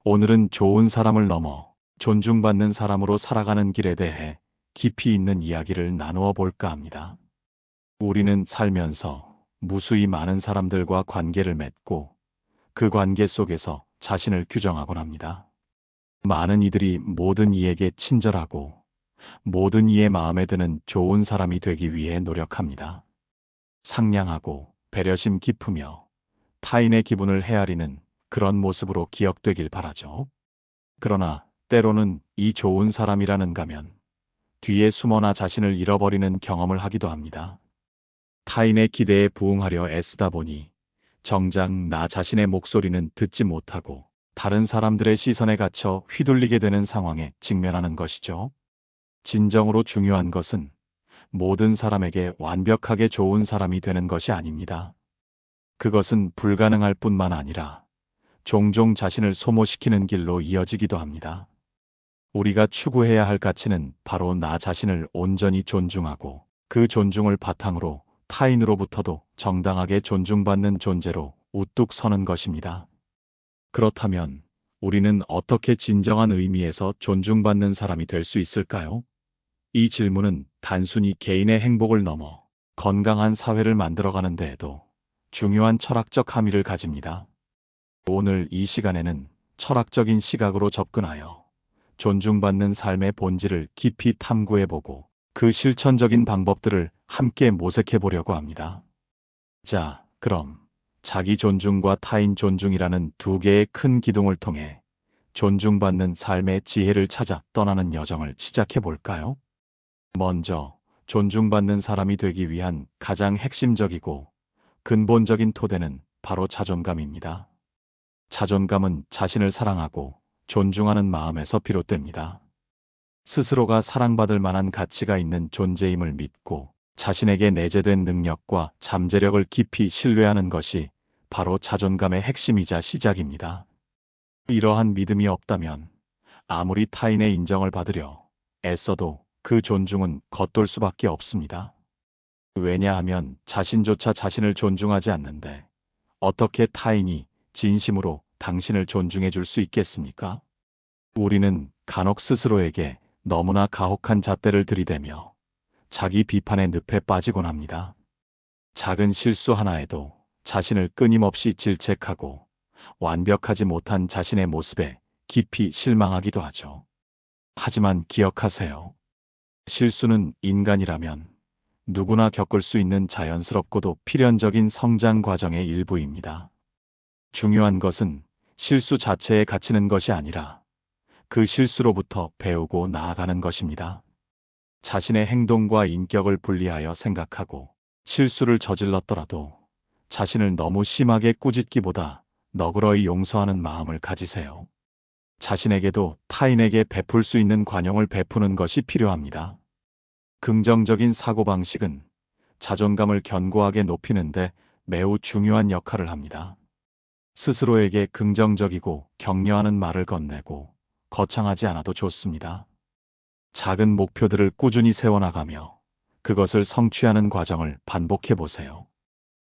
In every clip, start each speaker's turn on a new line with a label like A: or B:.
A: 오늘은 좋은 사람을 넘어 존중받는 사람으로 살아가는 길에 대해 깊이 있는 이야기를 나누어 볼까 합니다. 우리는 살면서 무수히 많은 사람들과 관계를 맺고 그 관계 속에서 자신을 규정하곤 합니다. 많은 이들이 모든 이에게 친절하고 모든 이의 마음에 드는 좋은 사람이 되기 위해 노력합니다. 상냥하고 배려심 깊으며 타인의 기분을 헤아리는 그런 모습으로 기억되길 바라죠. 그러나 때로는 이 좋은 사람이라는 가면 뒤에 숨어 나 자신을 잃어버리는 경험을 하기도 합니다. 타인의 기대에 부응하려 애쓰다 보니 정작 나 자신의 목소리는 듣지 못하고 다른 사람들의 시선에 갇혀 휘둘리게 되는 상황에 직면하는 것이죠. 진정으로 중요한 것은 모든 사람에게 완벽하게 좋은 사람이 되는 것이 아닙니다. 그것은 불가능할 뿐만 아니라 종종 자신을 소모시키는 길로 이어지기도 합니다. 우리가 추구해야 할 가치는 바로 나 자신을 온전히 존중하고 그 존중을 바탕으로 타인으로부터도 정당하게 존중받는 존재로 우뚝 서는 것입니다. 그렇다면 우리는 어떻게 진정한 의미에서 존중받는 사람이 될 수 있을까요? 이 질문은 단순히 개인의 행복을 넘어 건강한 사회를 만들어가는 데에도 중요한 철학적 함의를 가집니다. 오늘 이 시간에는 철학적인 시각으로 접근하여 존중받는 삶의 본질을 깊이 탐구해보고 그 실천적인 방법들을 함께 모색해 보려고 합니다. 자, 그럼 자기 존중과 타인 존중이라는 두 개의 큰 기둥을 통해 존중받는 삶의 지혜를 찾아 떠나는 여정을 시작해 볼까요? 먼저 존중받는 사람이 되기 위한 가장 핵심적이고 근본적인 토대는 바로 자존감입니다. 자존감은 자신을 사랑하고 존중하는 마음에서 비롯됩니다. 스스로가 사랑받을 만한 가치가 있는 존재임을 믿고 자신에게 내재된 능력과 잠재력을 깊이 신뢰하는 것이 바로 자존감의 핵심이자 시작입니다. 이러한 믿음이 없다면 아무리 타인의 인정을 받으려 애써도 그 존중은 겉돌 수밖에 없습니다. 왜냐하면 자신조차 자신을 존중하지 않는데 어떻게 타인이 진심으로 당신을 존중해 줄 수 있겠습니까? 우리는 간혹 스스로에게 너무나 가혹한 잣대를 들이대며 자기 비판의 늪에 빠지곤 합니다. 작은 실수 하나에도 자신을 끊임없이 질책하고 완벽하지 못한 자신의 모습에 깊이 실망하기도 하죠. 하지만 기억하세요. 실수는 인간이라면 누구나 겪을 수 있는 자연스럽고도 필연적인 성장 과정의 일부입니다. 중요한 것은 실수 자체에 갇히는 것이 아니라 그 실수로부터 배우고 나아가는 것입니다. 자신의 행동과 인격을 분리하여 생각하고 실수를 저질렀더라도 자신을 너무 심하게 꾸짖기보다 너그러이 용서하는 마음을 가지세요. 자신에게도 타인에게 베풀 수 있는 관용을 베푸는 것이 필요합니다. 긍정적인 사고방식은 자존감을 견고하게 높이는데 매우 중요한 역할을 합니다. 스스로에게 긍정적이고 격려하는 말을 건네고 거창하지 않아도 좋습니다. 작은 목표들을 꾸준히 세워나가며 그것을 성취하는 과정을 반복해 보세요.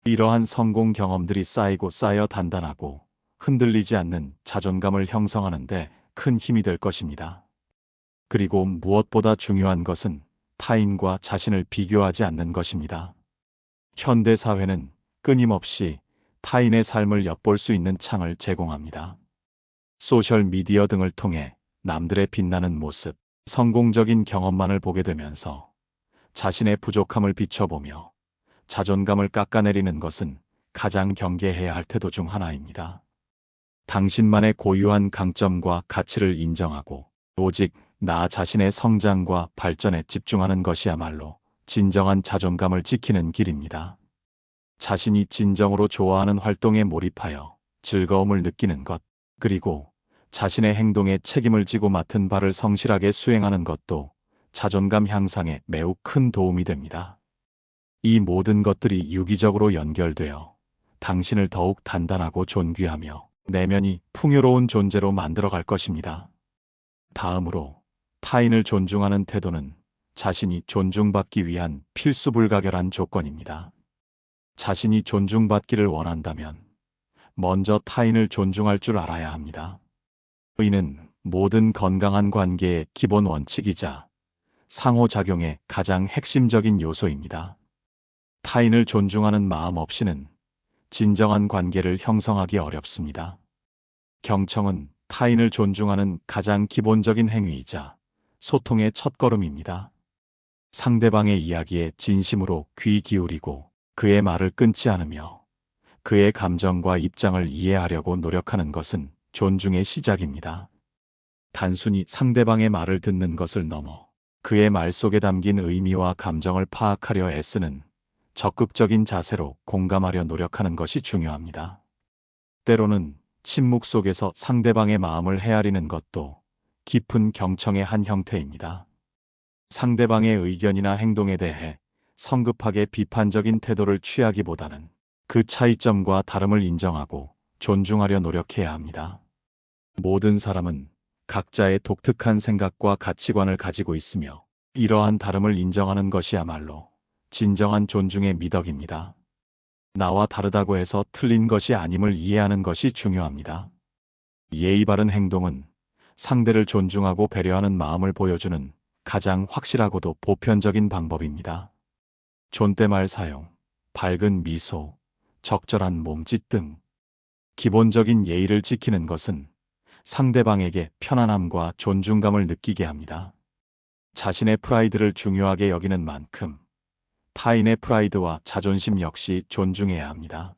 A: 이러한 성공 경험들이 쌓이고 쌓여 단단하고 흔들리지 않는 자존감을 형성하는데 큰 힘이 될 것입니다. 그리고 무엇보다 중요한 것은 타인과 자신을 비교하지 않는 것입니다. 현대 사회는 끊임없이 타인의 삶을 엿볼 수 있는 창을 제공합니다. 소셜 미디어 등을 통해 남들의 빛나는 모습, 성공적인 경험만을 보게 되면서 자신의 부족함을 비춰보며 자존감을 깎아내리는 것은 가장 경계해야 할 태도 중 하나입니다. 당신만의 고유한 강점과 가치를 인정하고 오직 나 자신의 성장과 발전에 집중하는 것이야말로 진정한 자존감을 지키는 길입니다. 자신이 진정으로 좋아하는 활동에 몰입하여 즐거움을 느끼는 것, 그리고 자신의 행동에 책임을 지고 맡은 바를 성실하게 수행하는 것도 자존감 향상에 매우 큰 도움이 됩니다. 이 모든 것들이 유기적으로 연결되어 당신을 더욱 단단하고 존귀하며 내면이 풍요로운 존재로 만들어갈 것입니다. 다음으로 타인을 존중하는 태도는 자신이 존중받기 위한 필수 불가결한 조건입니다. 자신이 존중받기를 원한다면 먼저 타인을 존중할 줄 알아야 합니다. 이는 모든 건강한 관계의 기본 원칙이자 상호작용의 가장 핵심적인 요소입니다. 타인을 존중하는 마음 없이는 진정한 관계를 형성하기 어렵습니다. 경청은 타인을 존중하는 가장 기본적인 행위이자 소통의 첫걸음입니다. 상대방의 이야기에 진심으로 귀 기울이고 그의 말을 끊지 않으며 그의 감정과 입장을 이해하려고 노력하는 것은 존중의 시작입니다. 단순히 상대방의 말을 듣는 것을 넘어 그의 말 속에 담긴 의미와 감정을 파악하려 애쓰는 적극적인 자세로 공감하려 노력하는 것이 중요합니다. 때로는 침묵 속에서 상대방의 마음을 헤아리는 것도 깊은 경청의 한 형태입니다. 상대방의 의견이나 행동에 대해 성급하게 비판적인 태도를 취하기보다는 그 차이점과 다름을 인정하고 존중하려 노력해야 합니다. 모든 사람은 각자의 독특한 생각과 가치관을 가지고 있으며 이러한 다름을 인정하는 것이야말로 진정한 존중의 미덕입니다. 나와 다르다고 해서 틀린 것이 아님을 이해하는 것이 중요합니다. 예의 바른 행동은 상대를 존중하고 배려하는 마음을 보여주는 가장 확실하고도 보편적인 방법입니다. 존댓말 사용, 밝은 미소, 적절한 몸짓 등 기본적인 예의를 지키는 것은 상대방에게 편안함과 존중감을 느끼게 합니다. 자신의 프라이드를 중요하게 여기는 만큼 타인의 프라이드와 자존심 역시 존중해야 합니다.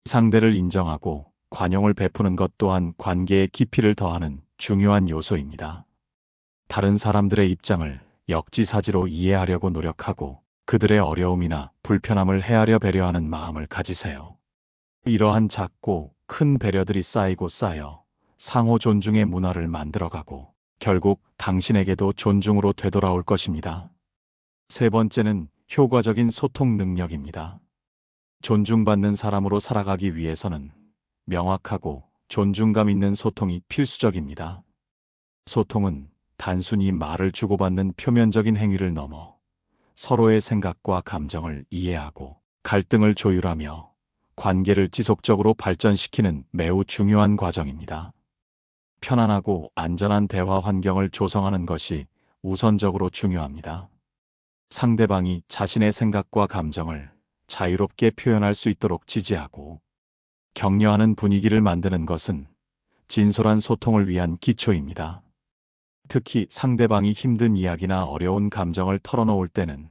A: 상대를 인정하고 관용을 베푸는 것 또한 관계의 깊이를 더하는 중요한 요소입니다. 다른 사람들의 입장을 역지사지로 이해하려고 노력하고 그들의 어려움이나 불편함을 헤아려 배려하는 마음을 가지세요. 이러한 작고 큰 배려들이 쌓이고 쌓여 상호 존중의 문화를 만들어가고 결국 당신에게도 존중으로 되돌아올 것입니다. 세 번째는 효과적인 소통 능력입니다. 존중받는 사람으로 살아가기 위해서는 명확하고 존중감 있는 소통이 필수적입니다. 소통은 단순히 말을 주고받는 표면적인 행위를 넘어 서로의 생각과 감정을 이해하고 갈등을 조율하며 관계를 지속적으로 발전시키는 매우 중요한 과정입니다. 편안하고 안전한 대화 환경을 조성하는 것이 우선적으로 중요합니다. 상대방이 자신의 생각과 감정을 자유롭게 표현할 수 있도록 지지하고 격려하는 분위기를 만드는 것은 진솔한 소통을 위한 기초입니다. 특히 상대방이 힘든 이야기나 어려운 감정을 털어놓을 때는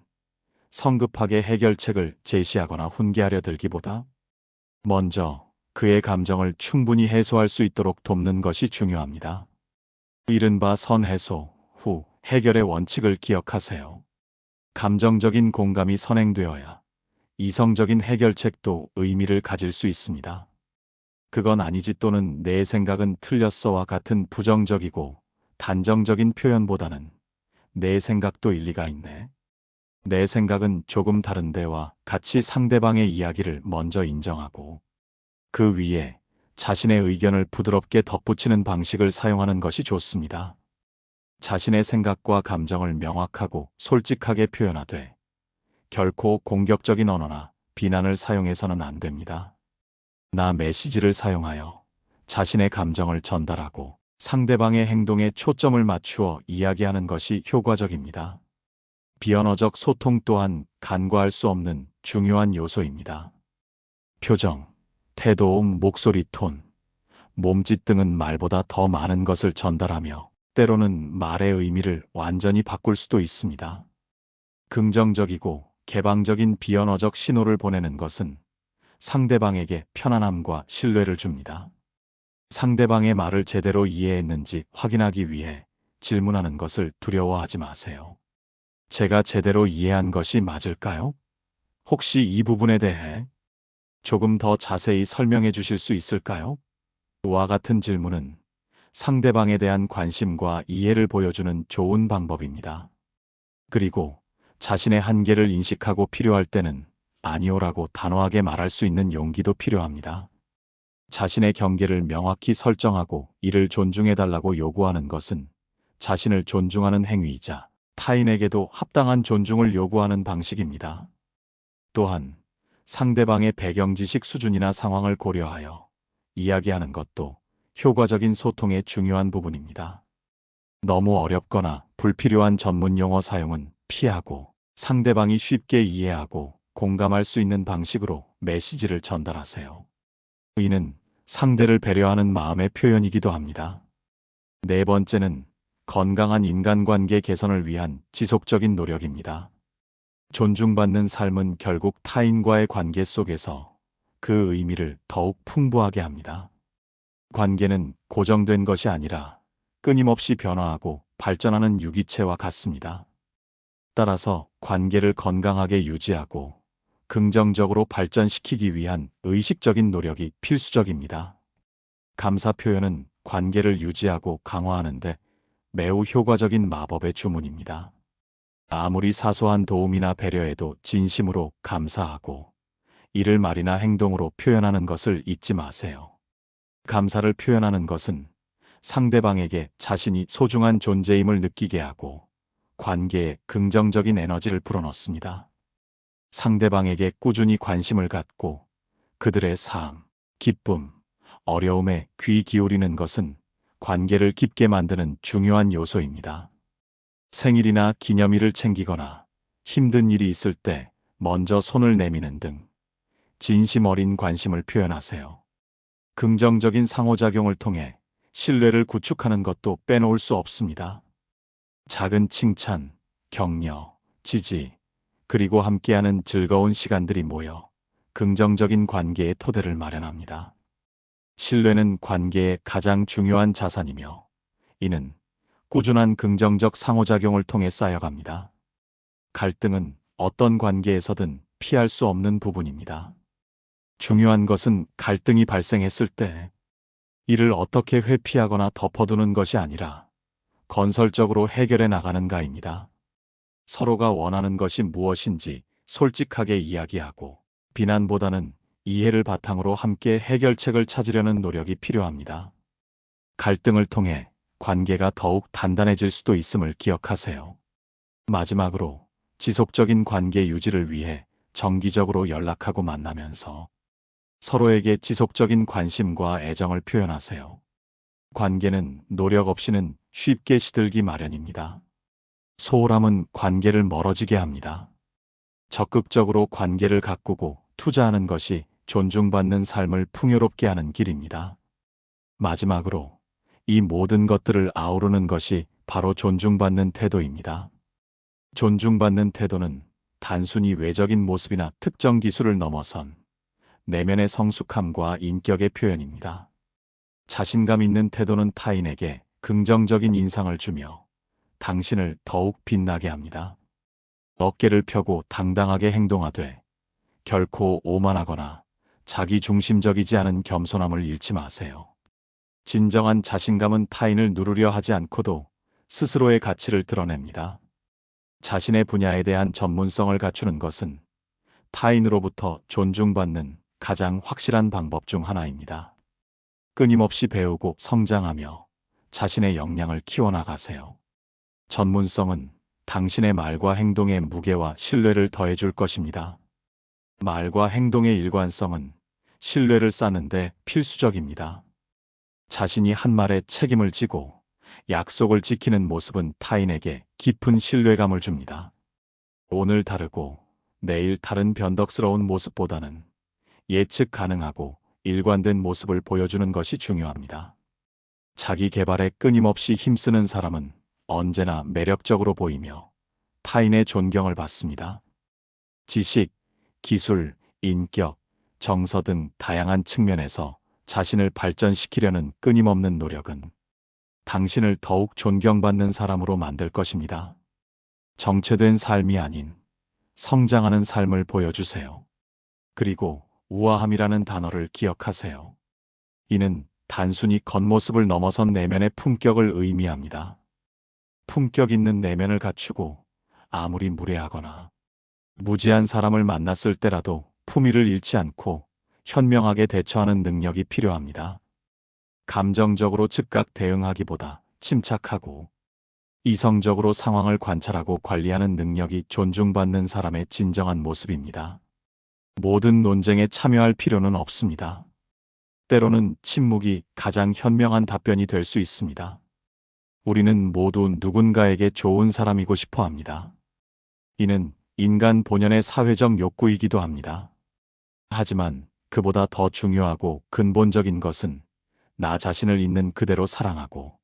A: 성급하게 해결책을 제시하거나 훈계하려 들기보다 먼저 그의 감정을 충분히 해소할 수 있도록 돕는 것이 중요합니다. 이른바 선해소 후 해결의 원칙을 기억하세요. 감정적인 공감이 선행되어야 이성적인 해결책도 의미를 가질 수 있습니다. 그건 아니지 또는 내 생각은 틀렸어와 같은 부정적이고 단정적인 표현보다는 내 생각도 일리가 있네. 내 생각은 조금 다른데와 같이 상대방의 이야기를 먼저 인정하고 그 위에 자신의 의견을 부드럽게 덧붙이는 방식을 사용하는 것이 좋습니다. 자신의 생각과 감정을 명확하고 솔직하게 표현하되 결코 공격적인 언어나 비난을 사용해서는 안 됩니다. 나 메시지를 사용하여 자신의 감정을 전달하고 상대방의 행동에 초점을 맞추어 이야기하는 것이 효과적입니다. 비언어적 소통 또한 간과할 수 없는 중요한 요소입니다. 표정, 태도, 목소리 톤, 몸짓 등은 말보다 더 많은 것을 전달하며 때로는 말의 의미를 완전히 바꿀 수도 있습니다. 긍정적이고 개방적인 비언어적 신호를 보내는 것은 상대방에게 편안함과 신뢰를 줍니다. 상대방의 말을 제대로 이해했는지 확인하기 위해 질문하는 것을 두려워하지 마세요. 제가 제대로 이해한 것이 맞을까요? 혹시 이 부분에 대해 조금 더 자세히 설명해 주실 수 있을까요? 와 같은 질문은 상대방에 대한 관심과 이해를 보여주는 좋은 방법입니다. 그리고 자신의 한계를 인식하고 필요할 때는 아니오라고 단호하게 말할 수 있는 용기도 필요합니다. 자신의 경계를 명확히 설정하고 이를 존중해달라고 요구하는 것은 자신을 존중하는 행위이자 타인에게도 합당한 존중을 요구하는 방식입니다. 또한 상대방의 배경 지식 수준이나 상황을 고려하여 이야기하는 것도 효과적인 소통의 중요한 부분입니다. 너무 어렵거나 불필요한 전문 용어 사용은 피하고 상대방이 쉽게 이해하고 공감할 수 있는 방식으로 메시지를 전달하세요. 이는 상대를 배려하는 마음의 표현이기도 합니다. 네 번째는 건강한 인간관계 개선을 위한 지속적인 노력입니다. 존중받는 삶은 결국 타인과의 관계 속에서 그 의미를 더욱 풍부하게 합니다. 관계는 고정된 것이 아니라 끊임없이 변화하고 발전하는 유기체와 같습니다. 따라서 관계를 건강하게 유지하고 긍정적으로 발전시키기 위한 의식적인 노력이 필수적입니다. 감사 표현은 관계를 유지하고 강화하는데 매우 효과적인 마법의 주문입니다. 아무리 사소한 도움이나 배려에도 진심으로 감사하고 이를 말이나 행동으로 표현하는 것을 잊지 마세요. 감사를 표현하는 것은 상대방에게 자신이 소중한 존재임을 느끼게 하고 관계에 긍정적인 에너지를 불어넣습니다. 상대방에게 꾸준히 관심을 갖고 그들의 삶, 기쁨, 어려움에 귀 기울이는 것은 관계를 깊게 만드는 중요한 요소입니다. 생일이나 기념일을 챙기거나 힘든 일이 있을 때 먼저 손을 내미는 등 진심 어린 관심을 표현하세요. 긍정적인 상호작용을 통해 신뢰를 구축하는 것도 빼놓을 수 없습니다. 작은 칭찬, 격려, 지지, 그리고 함께하는 즐거운 시간들이 모여 긍정적인 관계의 토대를 마련합니다. 신뢰는 관계의 가장 중요한 자산이며 이는 꾸준한 긍정적 상호작용을 통해 쌓여갑니다. 갈등은 어떤 관계에서든 피할 수 없는 부분입니다. 중요한 것은 갈등이 발생했을 때 이를 어떻게 회피하거나 덮어두는 것이 아니라 건설적으로 해결해 나가는가입니다. 서로가 원하는 것이 무엇인지 솔직하게 이야기하고 비난보다는 이해를 바탕으로 함께 해결책을 찾으려는 노력이 필요합니다. 갈등을 통해 관계가 더욱 단단해질 수도 있음을 기억하세요. 마지막으로 지속적인 관계 유지를 위해 정기적으로 연락하고 만나면서 서로에게 지속적인 관심과 애정을 표현하세요. 관계는 노력 없이는 쉽게 시들기 마련입니다. 소홀함은 관계를 멀어지게 합니다. 적극적으로 관계를 가꾸고 투자하는 것이 존중받는 삶을 풍요롭게 하는 길입니다. 마지막으로 이 모든 것들을 아우르는 것이 바로 존중받는 태도입니다. 존중받는 태도는 단순히 외적인 모습이나 특정 기술을 넘어선 내면의 성숙함과 인격의 표현입니다. 자신감 있는 태도는 타인에게 긍정적인 인상을 주며 당신을 더욱 빛나게 합니다. 어깨를 펴고 당당하게 행동하되 결코 오만하거나 자기중심적이지 않은 겸손함을 잃지 마세요. 진정한 자신감은 타인을 누르려 하지 않고도 스스로의 가치를 드러냅니다. 자신의 분야에 대한 전문성을 갖추는 것은 타인으로부터 존중받는 가장 확실한 방법 중 하나입니다. 끊임없이 배우고 성장하며 자신의 역량을 키워나가세요. 전문성은 당신의 말과 행동의 무게와 신뢰를 더해줄 것입니다. 말과 행동의 일관성은 신뢰를 쌓는데 필수적입니다. 자신이 한 말에 책임을 지고 약속을 지키는 모습은 타인에게 깊은 신뢰감을 줍니다. 오늘 다르고 내일 다른 변덕스러운 모습보다는 예측 가능하고 일관된 모습을 보여주는 것이 중요합니다. 자기 개발에 끊임없이 힘쓰는 사람은 언제나 매력적으로 보이며 타인의 존경을 받습니다. 지식, 기술, 인격, 정서 등 다양한 측면에서 자신을 발전시키려는 끊임없는 노력은 당신을 더욱 존경받는 사람으로 만들 것입니다. 정체된 삶이 아닌 성장하는 삶을 보여주세요. 그리고 우아함이라는 단어를 기억하세요. 이는 단순히 겉모습을 넘어선 내면의 품격을 의미합니다. 품격 있는 내면을 갖추고 아무리 무례하거나 무지한 사람을 만났을 때라도 품위를 잃지 않고 현명하게 대처하는 능력이 필요합니다. 감정적으로 즉각 대응하기보다 침착하고 이성적으로 상황을 관찰하고 관리하는 능력이 존중받는 사람의 진정한 모습입니다. 모든 논쟁에 참여할 필요는 없습니다. 때로는 침묵이 가장 현명한 답변이 될 수 있습니다. 우리는 모두 누군가에게 좋은 사람이고 싶어 합니다. 이는 인간 본연의 사회적 욕구이기도 합니다. 하지만 그보다 더 중요하고 근본적인 것은 나 자신을 있는 그대로 사랑하고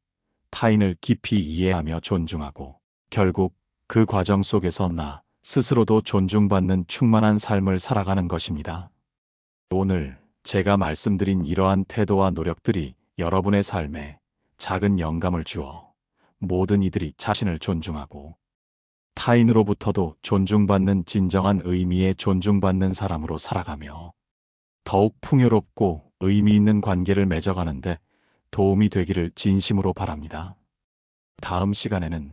A: 타인을 깊이 이해하며 존중하고 결국 그 과정 속에서 나 스스로도 존중받는 충만한 삶을 살아가는 것입니다. 오늘 제가 말씀드린 이러한 태도와 노력들이 여러분의 삶에 작은 영감을 주어 모든 이들이 자신을 존중하고 타인으로부터도 존중받는 진정한 의미의 존중받는 사람으로 살아가며 더욱 풍요롭고 의미 있는 관계를 맺어가는데 도움이 되기를 진심으로 바랍니다. 다음 시간에는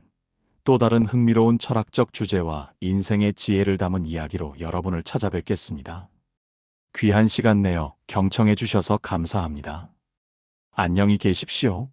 A: 또 다른 흥미로운 철학적 주제와 인생의 지혜를 담은 이야기로 여러분을 찾아뵙겠습니다. 귀한 시간 내어 경청해 주셔서 감사합니다. 안녕히 계십시오.